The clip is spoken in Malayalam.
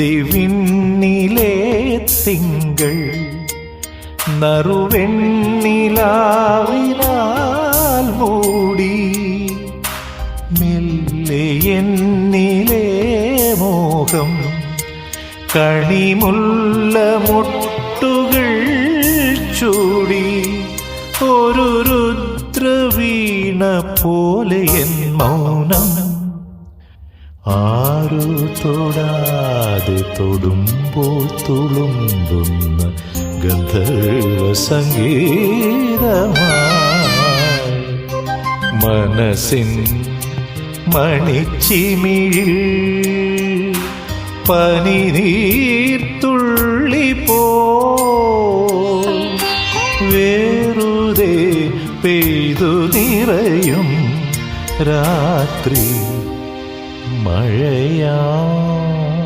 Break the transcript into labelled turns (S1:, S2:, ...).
S1: അന്തിവിണ്ണിലെ തിങ്കൾ നറുവെണ്ണിലാവിനാൽ മൂടി മെല്ലെ എന്നിലെ മോഹം കണിമുല്ല മുട്ടുകൾ ചൂടി ഒരു രുദ്രവീണ പോലെ എൻ മൗനം ആരു തൊടാതെ തൊടുമ്പോൾ തുളുമ്പുന്ന ഗന്ധർവ സംഗീതമായി മനസ്സിൻ മണിച്ചിമിഴിൽ പനിനീർത്തുള്ളി പോ വേറുതെ പെയ്തു നിറയും രാത്രി മഴയാ